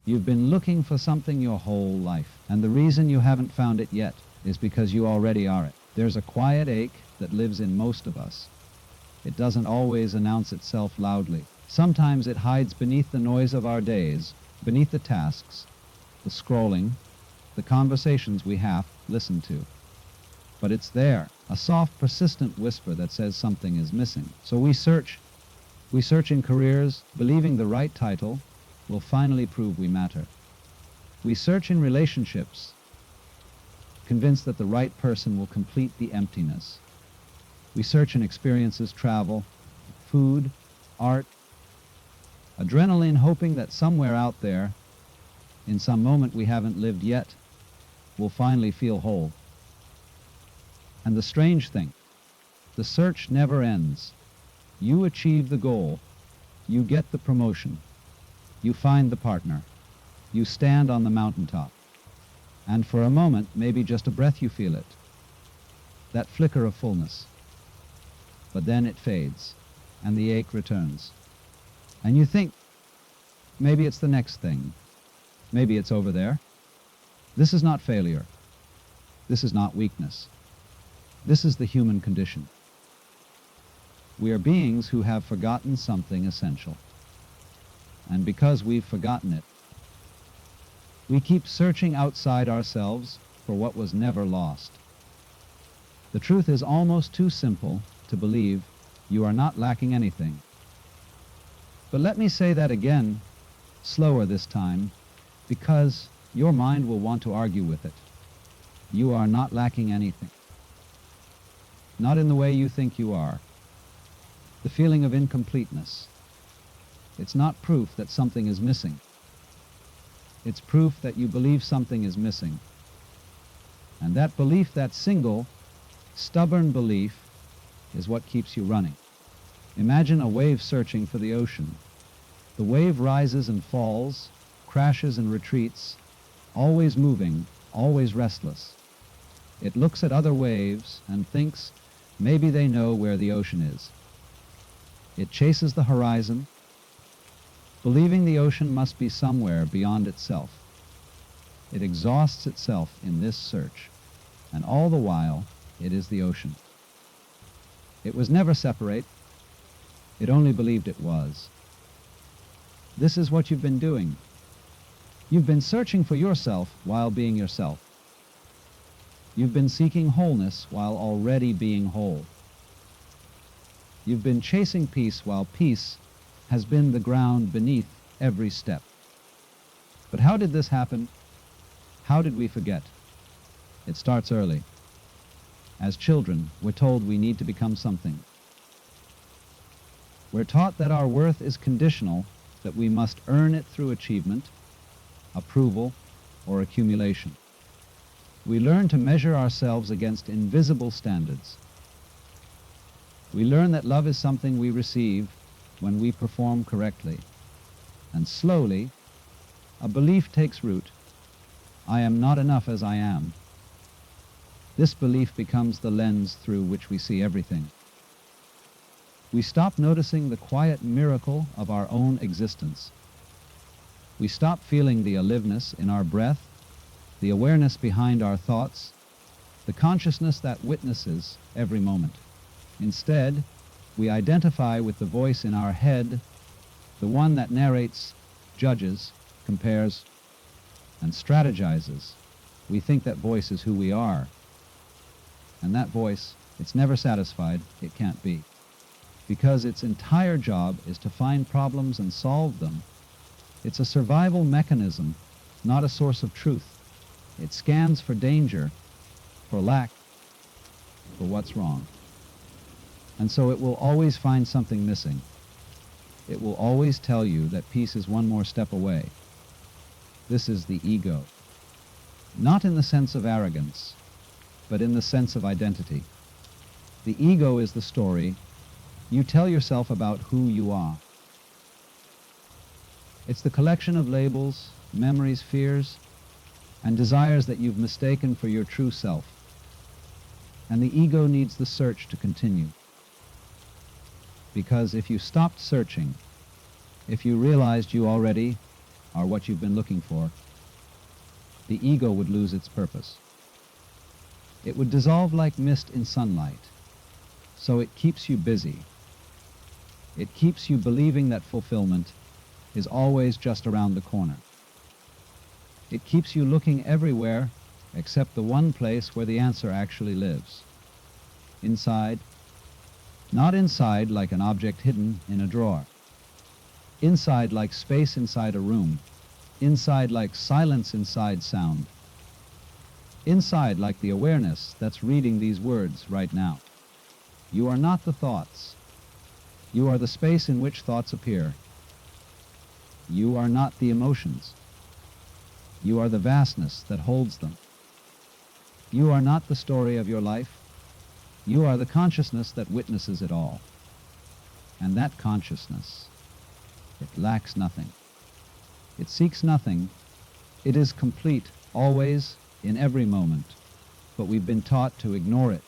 You've been looking for something your whole life, and the reason you haven't found it yet is because you already are it. There's a quiet ache that lives in most of us. It doesn't always announce itself loudly. Sometimes it hides beneath the noise of our days, beneath the tasks, the scrolling, the conversations we half listen to. But it's there, a soft, persistent whisper that says something is missing. So we search. We search in careers, believing the right title will finally prove we matter. We search in relationships, convinced that the right person will complete the emptiness. We search in experiences, travel, food, art, adrenaline, hoping that somewhere out there, in some moment we haven't lived yet, we'll finally feel whole. And the strange thing, the search never ends. You achieve the goal, you get the promotion, you find the partner, you stand on the mountaintop, and for a moment, maybe just a breath, you feel it, that flicker of fullness. But then it fades, and the ache returns. And you think, maybe it's the next thing, maybe it's over there. This is not failure. This is not weakness. This is the human condition. We are beings who have forgotten something essential. And because we've forgotten it, we keep searching outside ourselves for what was never lost. The truth is almost too simple to believe you are not lacking anything. But let me say that again, slower this time, because your mind will want to argue with it. You are not lacking anything. Not in the way you think you are. The feeling of incompleteness. It's not proof that something is missing. It's proof that you believe something is missing. And that belief, that single, stubborn belief, is what keeps you running. Imagine a wave searching for the ocean. The wave rises and falls, crashes and retreats, always moving, always restless. It looks at other waves and thinks maybe they know where the ocean is. It chases the horizon, believing the ocean must be somewhere beyond itself. It exhausts itself in this search, and all the while, it is the ocean. It was never separate. It only believed it was. This is what you've been doing. You've been searching for yourself while being yourself. You've been seeking wholeness while already being whole. You've been chasing peace while peace has been the ground beneath every step. But how did this happen? How did we forget? It starts early. As children, we're told we need to become something. We're taught that our worth is conditional, that we must earn it through achievement, approval, or accumulation. We learn to measure ourselves against invisible standards. We learn that love is something we receive when we perform correctly. And slowly, a belief takes root. I am not enough as I am. This belief becomes the lens through which we see everything. We stop noticing the quiet miracle of our own existence. We stop feeling the aliveness in our breath, the awareness behind our thoughts, the consciousness that witnesses every moment. Instead, we identify with the voice in our head, the one that narrates, judges, compares, and strategizes. We think that voice is who we are. And that voice, it's never satisfied, it can't be. Because its entire job is to find problems and solve them. It's a survival mechanism, not a source of truth. It scans for danger, for lack, for what's wrong. And so it will always find something missing. It will always tell you that peace is one more step away. This is the ego. Not in the sense of arrogance, but in the sense of identity. The ego is the story you tell yourself about who you are. It's the collection of labels, memories, fears, and desires that you've mistaken for your true self. And the ego needs the search to continue. Because if you stopped searching, if you realized you already are what you've been looking for, the ego would lose its purpose. It would dissolve like mist in sunlight. So it keeps you busy. It keeps you believing that fulfillment is always just around the corner. It keeps you looking everywhere except the one place where the answer actually lives. Inside. Not inside like an object hidden in a drawer. Inside like space inside a room. Inside like silence inside sound. Inside like the awareness that's reading these words right now. You are not the thoughts. You are the space in which thoughts appear. You are not the emotions. You are the vastness that holds them. You are not the story of your life. You are the consciousness that witnesses it all. And that consciousness, it lacks nothing. It seeks nothing. It is complete, always, in every moment. But we've been taught to ignore it.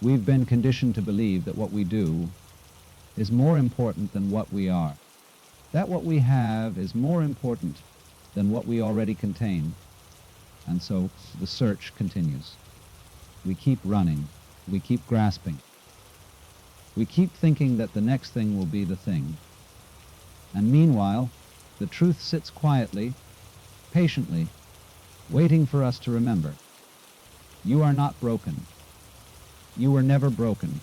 We've been conditioned to believe that what we do is more important than what we are. That what we have is more important than what we already contain. And so the search continues. We keep running. We keep grasping. We keep thinking that the next thing will be the thing. And meanwhile, the truth sits quietly, patiently, waiting for us to remember. You are not broken. You were never broken.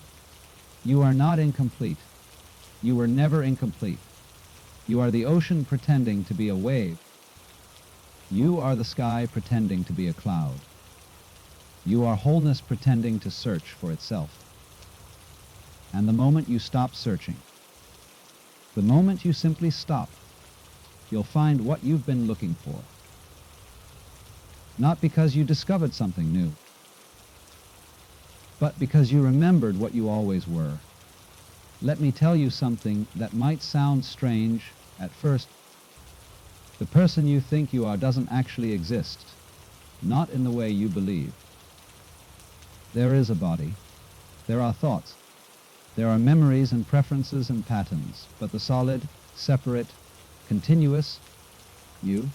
You are not incomplete. You were never incomplete. You are the ocean pretending to be a wave. You are the sky pretending to be a cloud. You are wholeness pretending to search for itself. And the moment you stop searching, the moment you simply stop, you'll find what you've been looking for. Not because you discovered something new, but because you remembered what you always were. Let me tell you something that might sound strange at first. The person you think you are doesn't actually exist, not in the way you believe. There is a body. There are thoughts. There are memories and preferences and patterns, but the solid, separate, continuous you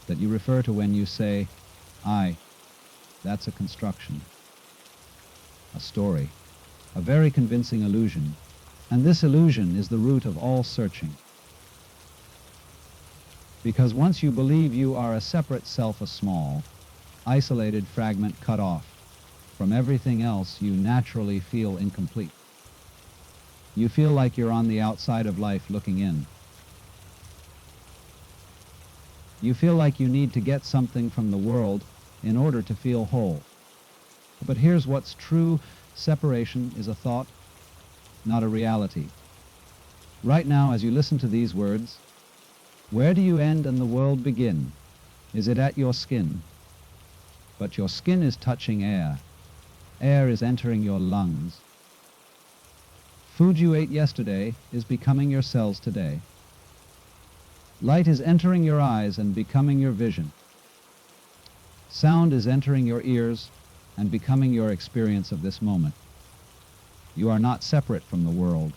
that you refer to when you say, I, that's a construction, a story, a very convincing illusion, and this illusion is the root of all searching. Because once you believe you are a separate self, a small, isolated fragment cut off from everything else, you naturally feel incomplete. You feel like you're on the outside of life looking in. You feel like you need to get something from the world in order to feel whole. But here's what's true. Separation is a thought, not a reality. Right now, as you listen to these words, where do you end and the world begin? Is it at your skin? But your skin is touching air. Air is entering your lungs. Food you ate yesterday is becoming your cells today. Light is entering your eyes and becoming your vision. Sound is entering your ears and becoming your experience of this moment. You are not separate from the world.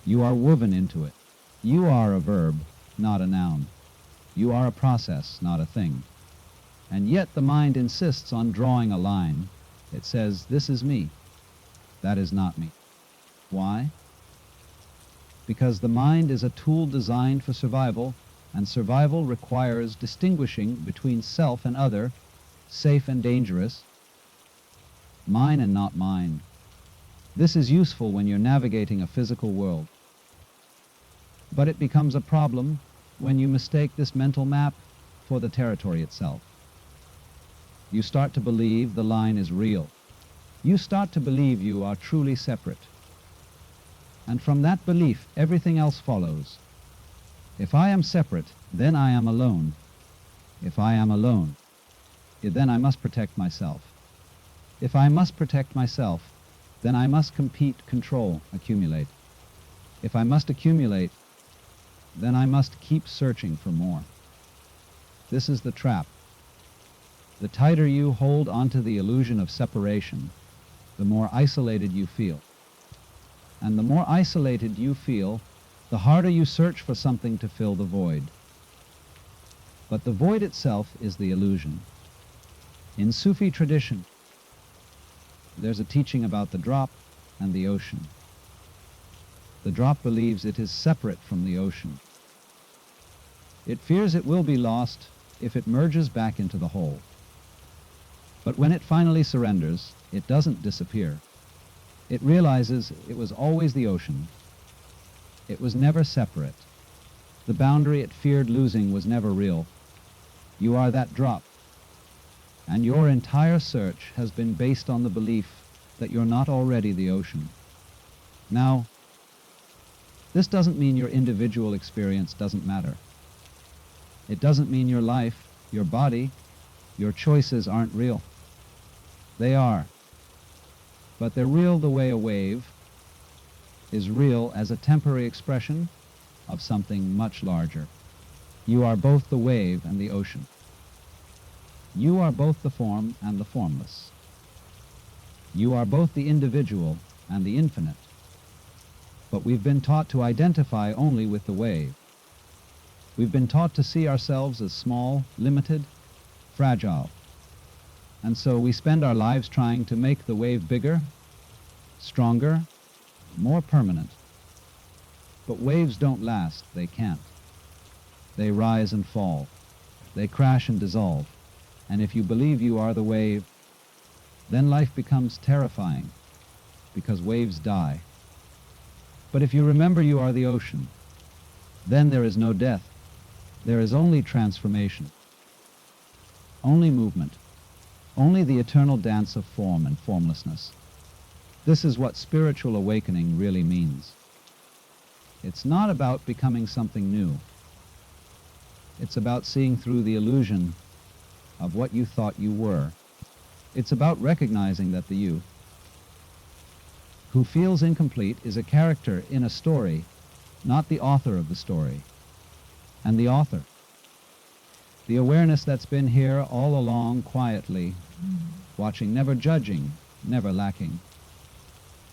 You are woven into it. You are a verb, not a noun. You are a process, not a thing. And yet the mind insists on drawing a line. It says, this is me. That is not me. Why? Because the mind is a tool designed for survival, and survival requires distinguishing between self and other, safe and dangerous, mine and not mine. This is useful when you're navigating a physical world. But it becomes a problem when you mistake this mental map for the territory itself. You start to believe the line is real. You start to believe you are truly separate. And from that belief, everything else follows. If I am separate, then I am alone. If I am alone, then I must protect myself. If I must protect myself, then I must compete, control, accumulate. If I must accumulate, then I must keep searching for more. This is the trap. The tighter you hold onto the illusion of separation, the more isolated you feel. And the more isolated you feel, the harder you search for something to fill the void. But the void itself is the illusion. In Sufi tradition, there's a teaching about the drop and the ocean. The drop believes it is separate from the ocean. It fears it will be lost if it merges back into the whole. But when it finally surrenders, it doesn't disappear. It realizes it was always the ocean. It was never separate. The boundary it feared losing was never real. You are that drop. And your entire search has been based on the belief that you're not already the ocean. Now, this doesn't mean your individual experience doesn't matter. It doesn't mean your life, your body, your choices aren't real. They are. But they're real the way a wave is real as a temporary expression of something much larger. You are both the wave and the ocean. You are both the form and the formless. You are both the individual and the infinite. But we've been taught to identify only with the wave. We've been taught to see ourselves as small, limited, fragile. And so we spend our lives trying to make the wave bigger, stronger, more permanent. But waves don't last, they can't. They rise and fall. They crash and dissolve. And if you believe you are the wave, then life becomes terrifying, because waves die. But if you remember you are the ocean, then there is no death. There is only transformation, only movement, only the eternal dance of form and formlessness. This is what spiritual awakening really means. It's not about becoming something new. It's about seeing through the illusion of what you thought you were. It's about recognizing that the you who feels incomplete is a character in a story, not the author of the story. And the author, the awareness that's been here all along quietly, watching, never judging, never lacking.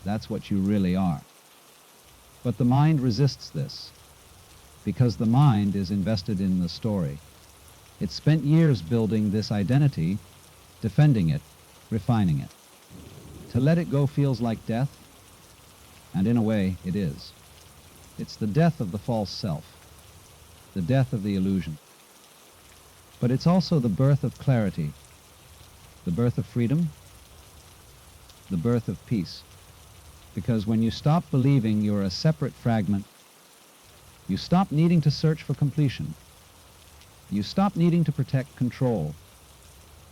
That's what you really are. But the mind resists this, because the mind is invested in the story. It spent years building this identity, defending it, refining it. To let it go feels like death, and in a way it is. It's the death of the false self, the death of the illusion. But it's also the birth of clarity, the birth of freedom, the birth of peace. Because when you stop believing you're a separate fragment, you stop needing to search for completion. You stop needing to protect, control,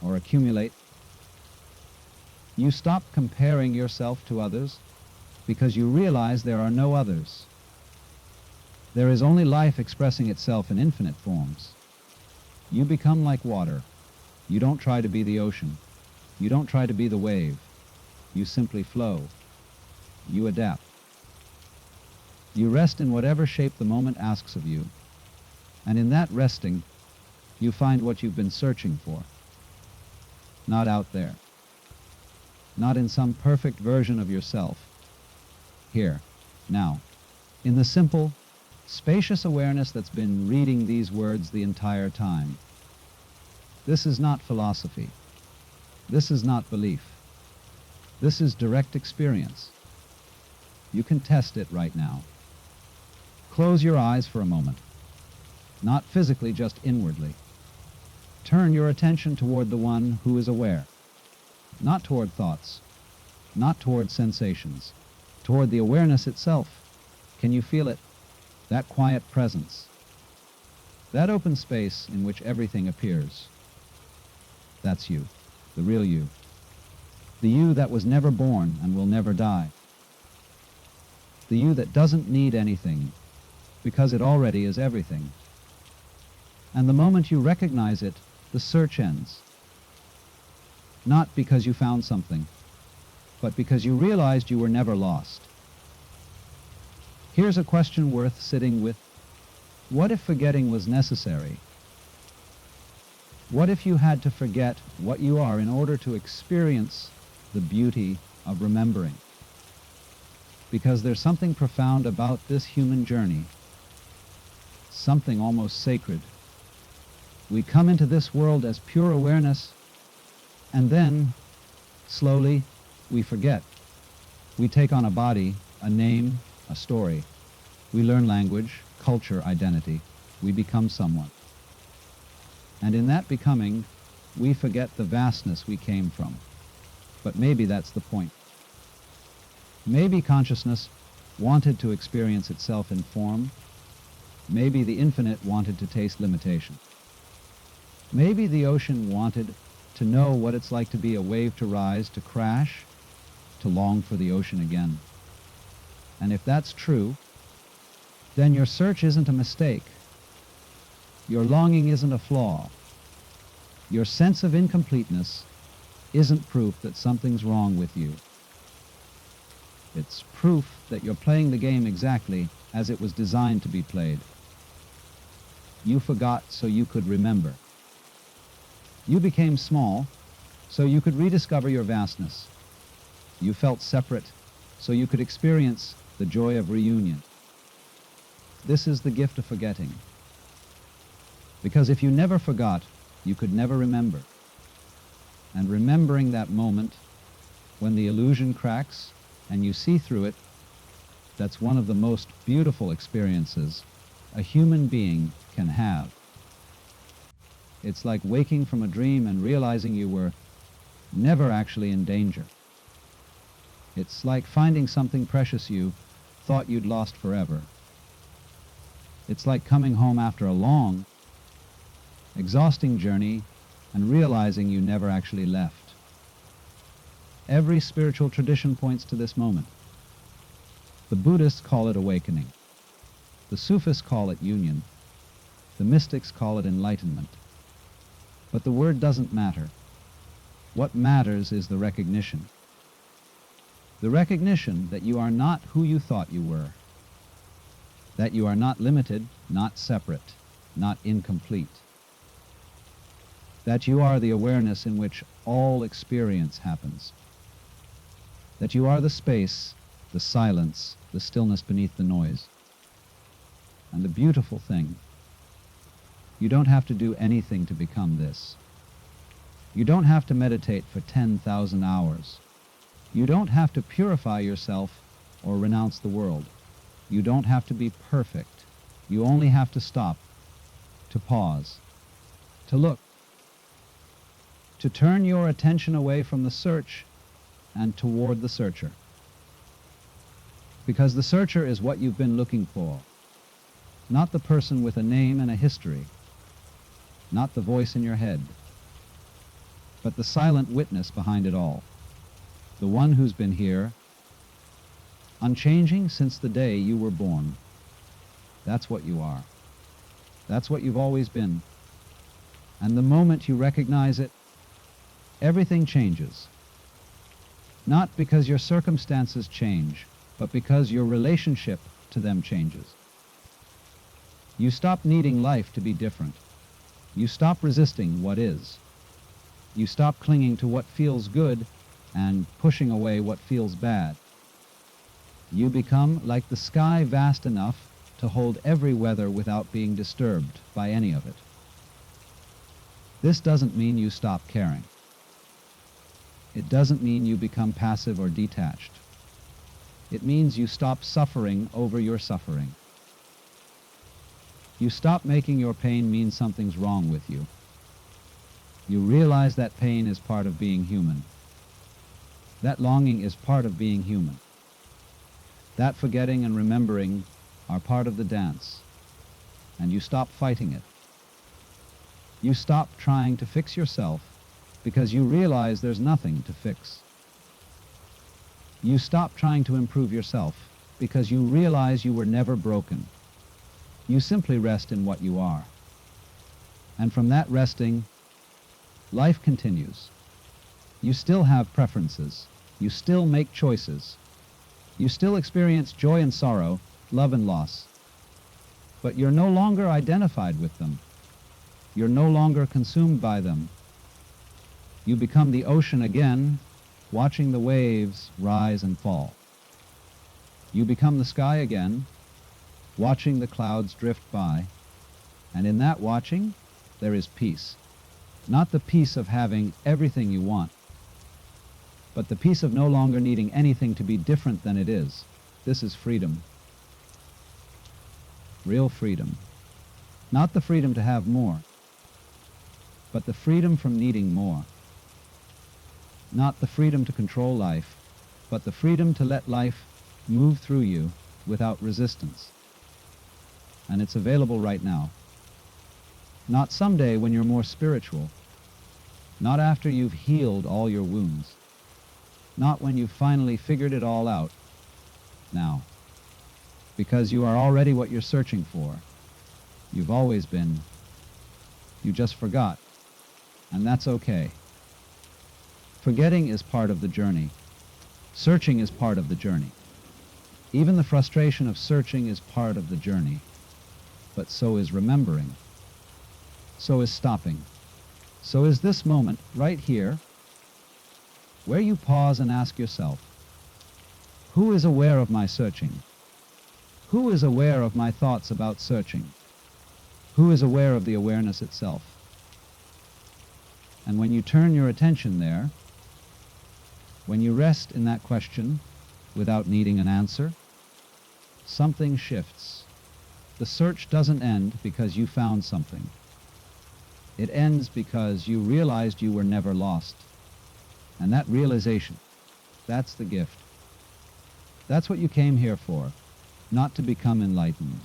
or accumulate. You stop comparing yourself to others because you realize there are no others. There is only life expressing itself in infinite forms. You become like water. You don't try to be the ocean. You don't try to be the wave. You simply flow. You adapt. You rest in whatever shape the moment asks of you. And in that resting, you find what you've been searching for. Not out there. Not in some perfect version of yourself. Here, now, in the simple, spacious awareness that's been reading these words the entire time. This is not philosophy. This is not belief. This is direct experience. You can test it right now. Close your eyes for a moment. Not physically, just inwardly. Turn your attention toward the one who is aware. Not toward thoughts. Not toward sensations. Toward the awareness itself. Can you feel it? That quiet presence. That open space in which everything appears. That's you, the real you. The you that was never born and will never die. The you that doesn't need anything, because it already is everything. And the moment you recognize it, the search ends. Not because you found something, but because you realized you were never lost. Here's a question worth sitting with. What if forgetting was necessary? What if you had to forget what you are in order to experience the beauty of remembering? Because there's something profound about this human journey something almost sacred. We come into this world as pure awareness, and then, slowly, we forget. We take on a body, a name, a story. We learn language, culture, identity. We become someone. And in that becoming, we forget the vastness we came from. But maybe that's the point. Maybe consciousness wanted to experience itself in form. Maybe the infinite wanted to taste limitation. Maybe the ocean wanted to know what it's like to be a wave to rise, to crash, to long for the ocean again. And if that's true, then your search isn't a mistake. Your longing isn't a flaw. Your sense of incompleteness isn't proof that something's wrong with you. It's proof that you're playing the game exactly as it was designed to be played. You forgot so you could remember. You became small so you could rediscover your vastness. You felt separate so you could experience the joy of reunion. This is the gift of forgetting. Because if you never forgot, you could never remember. And remembering that moment, when the illusion cracks and you see through it, that's one of the most beautiful experiences a human being can have. It's like waking from a dream and realizing you were never actually in danger. It's like finding something precious you thought you'd lost forever. It's like coming home after a long, exhausting journey and realizing you never actually left. Every spiritual tradition points to this moment. The Buddhists call it awakening. The Sufis call it union. The mystics call it enlightenment. But the word doesn't matter. What matters is the recognition. The recognition that you are not who you thought you were. That you are not limited, not separate, not incomplete. That you are the awareness in which all experience happens. That you are the space, the silence, the stillness beneath the noise. And the beautiful thing, you don't have to do anything to become this. You don't have to meditate for 10,000 hours. You don't have to purify yourself or renounce the world. You don't have to be perfect. You only have to stop, to pause, to look, to turn your attention away from the search and toward the searcher. Because the searcher is what you've been looking for, not the person with a name and a history, not the voice in your head, but the silent witness behind it all, the one who's been here, unchanging since the day you were born. That's what you are. That's what you've always been. And the moment you recognize it, everything changes. Not because your circumstances change, but because your relationship to them changes. You stop needing life to be different. You stop resisting what is. You stop clinging to what feels good and pushing away what feels bad. You become like the sky, vast enough to hold every weather without being disturbed by any of it. This doesn't mean you stop caring. It doesn't mean you become passive or detached. It means you stop suffering over your suffering. You stop making your pain mean something's wrong with you. You realize that pain is part of being human. That longing is part of being human. That forgetting and remembering are part of the dance. And you stop fighting it. You stop trying to fix yourself because you realize there's nothing to fix. You stop trying to improve yourself because you realize you were never broken. You simply rest in what you are. And from that resting, life continues. You still have preferences. You still make choices. You still experience joy and sorrow, love and loss. But you're no longer identified with them. You're no longer consumed by them. You become the ocean again, watching the waves rise and fall. You become the sky again, watching the clouds drift by. And in that watching, there is peace. Not the peace of having everything you want, but the peace of no longer needing anything to be different than it is. This is freedom. Real freedom. Not the freedom to have more, but the freedom from needing more. Not the freedom to control life, but the freedom to let life move through you without resistance. And it's available right now. Not someday when you're more spiritual. Not after you've healed all your wounds. Not when you've finally figured it all out. Now. Because you are already what you're searching for. You've always been. You just forgot. And that's okay. Forgetting is part of the journey. Searching is part of the journey. Even the frustration of searching is part of the journey. But so is remembering. So is stopping. So is this moment right here, where you pause and ask yourself, who is aware of my searching? Who is aware of my thoughts about searching? Who is aware of the awareness itself? And when you turn your attention there, when you rest in that question without needing an answer, something shifts. The search doesn't end because you found something. It ends because you realized you were never lost. And that realization, that's the gift. That's what you came here for, not to become enlightened,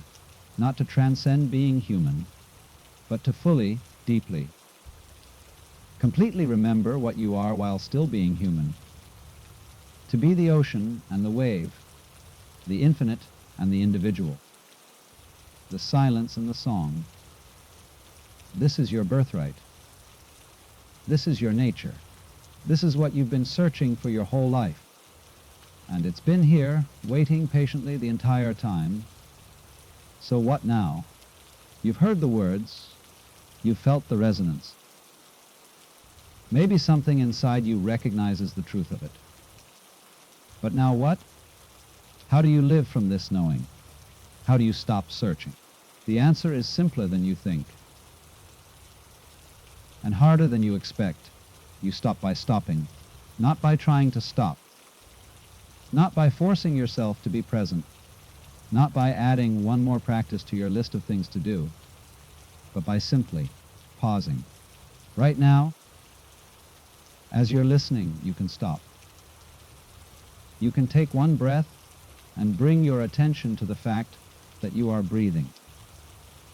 not to transcend being human, but to fully, deeply, completely remember what you are while still being human. To be the ocean and the wave, the infinite and the individual, the silence and the song. This is your birthright. This is your nature. This is what you've been searching for your whole life. And it's been here, waiting patiently the entire time. So what now? You've heard the words. You've felt the resonance. Maybe something inside you recognizes the truth of it. But now what? How do you live from this knowing? How do you stop searching? The answer is simpler than you think. And harder than you expect. You stop by stopping, not by trying to stop, not by forcing yourself to be present, not by adding one more practice to your list of things to do, but by simply pausing. Right now, as you're listening, you can stop. You can take one breath and bring your attention to the fact that you are breathing.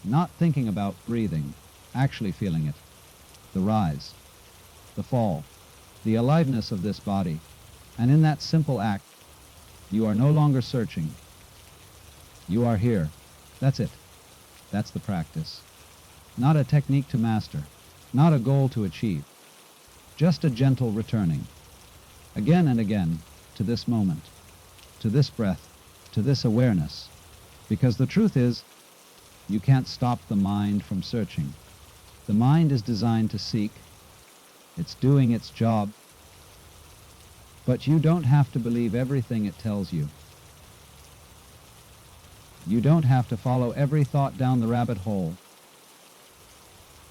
Not thinking about breathing, actually feeling it. The rise, the fall, the aliveness of this body. And in that simple act, you are no longer searching. You are here. That's it. That's the practice. Not a technique to master, not a goal to achieve. Just a gentle returning, again and again, to this moment, to this breath, to this awareness. Because the truth is, you can't stop the mind from searching. The mind is designed to seek. It's doing its job. But you don't have to believe everything it tells you. You don't have to follow every thought down the rabbit hole.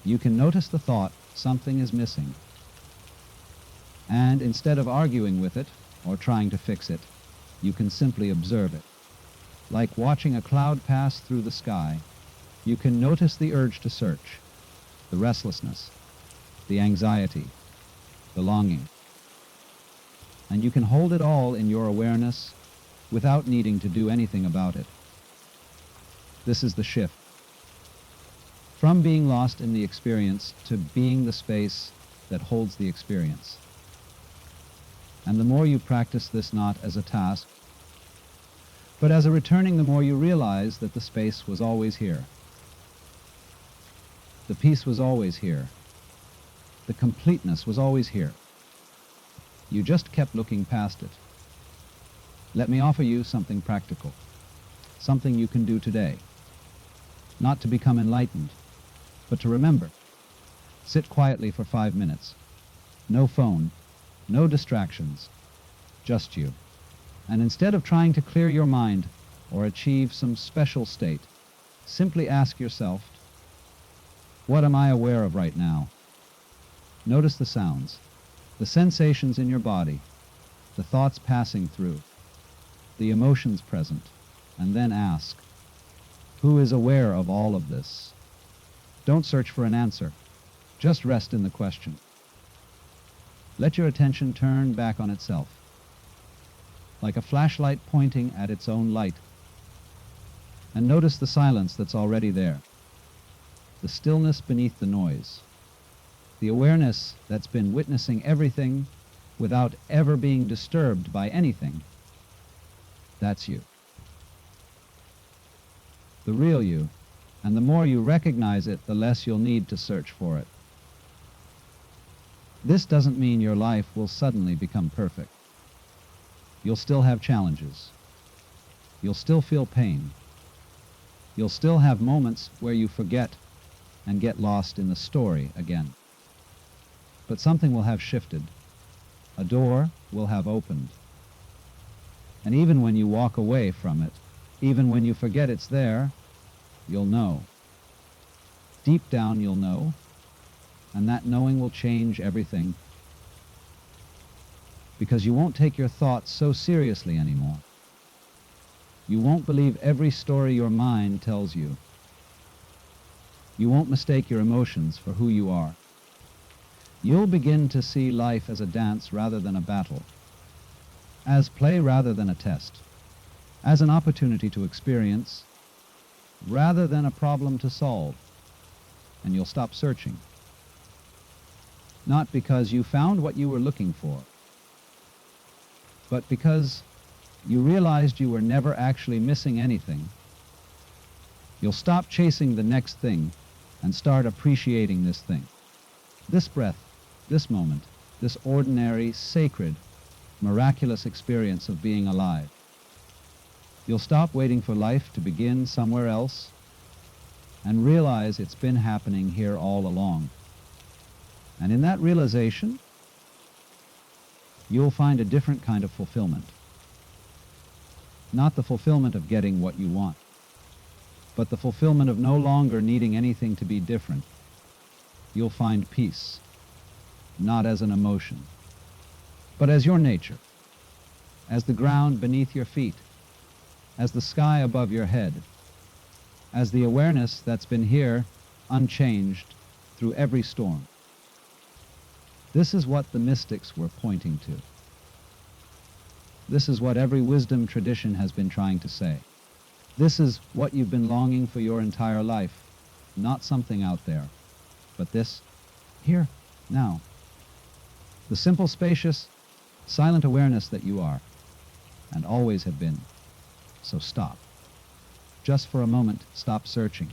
You can notice the thought something is missing. And instead of arguing with it or trying to fix it, you can simply observe it. Like watching a cloud pass through the sky, you can notice the urge to search. The restlessness, the anxiety, the longing. And you can hold it all in your awareness without needing to do anything about it. This is the shift. From being lost in the experience to being the space that holds the experience. And the more you practice this not as a task, but as a returning, the more you realize that the space was always here. The peace was always here. The completeness was always here. You just kept looking past it. Let me offer you something practical, something you can do today. Not to become enlightened, but to remember. Sit quietly for 5 minutes. No phone, no distractions, just you. And instead of trying to clear your mind or achieve some special state, simply ask yourself, What am I aware of right now? Notice the sounds, the sensations in your body, the thoughts passing through, the emotions present, and then ask, who is aware of all of this? Don't search for an answer. Just rest in the question. Let your attention turn back on itself, like a flashlight pointing at its own light. And notice the silence that's already there, the stillness beneath the noise, the awareness that's been witnessing everything without ever being disturbed by anything. That's you. The real you, and the more you recognize it, the less you'll need to search for it. This doesn't mean your life will suddenly become perfect. You'll still have challenges. You'll still feel pain. You'll still have moments where you forget and get lost in the story again. But something will have shifted. A door will have opened. And even when you walk away from it, even when you forget it's there, you'll know. Deep down you'll know, and that knowing will change everything. Because you won't take your thoughts so seriously anymore. You won't believe every story your mind tells you. You won't mistake your emotions for who you are. You'll begin to see life as a dance rather than a battle, as play rather than a test, as an opportunity to experience rather than a problem to solve. And you'll stop searching. Not because you found what you were looking for, but because you realized you were never actually missing anything. You'll stop chasing the next thing and start appreciating this thing. This breath, this moment, this ordinary, sacred, miraculous experience of being alive. You'll stop waiting for life to begin somewhere else and realize it's been happening here all along. And in that realization, you'll find a different kind of fulfillment. Not the fulfillment of getting what you want, but the fulfillment of no longer needing anything to be different. You'll find peace, not as an emotion, but as your nature, as the ground beneath your feet, as the sky above your head, as the awareness that's been here, unchanged, through every storm. This is what the mystics were pointing to. This is what every wisdom tradition has been trying to say. This is what you've been longing for your entire life, not something out there, but this, here, now. The simple, spacious, silent awareness that you are, and always have been. So stop. Just for a moment, stop searching.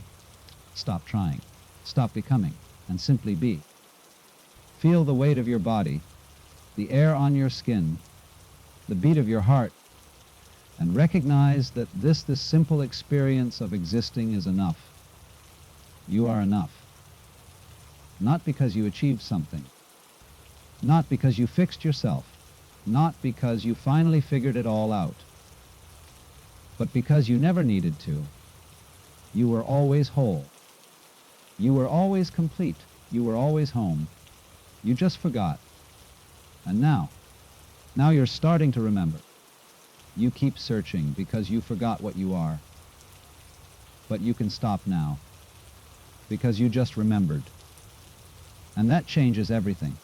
Stop trying. Stop becoming, and simply be. Feel the weight of your body, the air on your skin, the beat of your heart, and recognize that this simple experience of existing is enough. You are enough. Not because you achieved something, not because you fixed yourself, not because you finally figured it all out, but because you never needed to. You were always whole. You were always complete. You were always home. You just forgot. And now you're starting to remember. You keep searching because you forgot what you are. But you can stop now, because you just remembered. And that changes everything.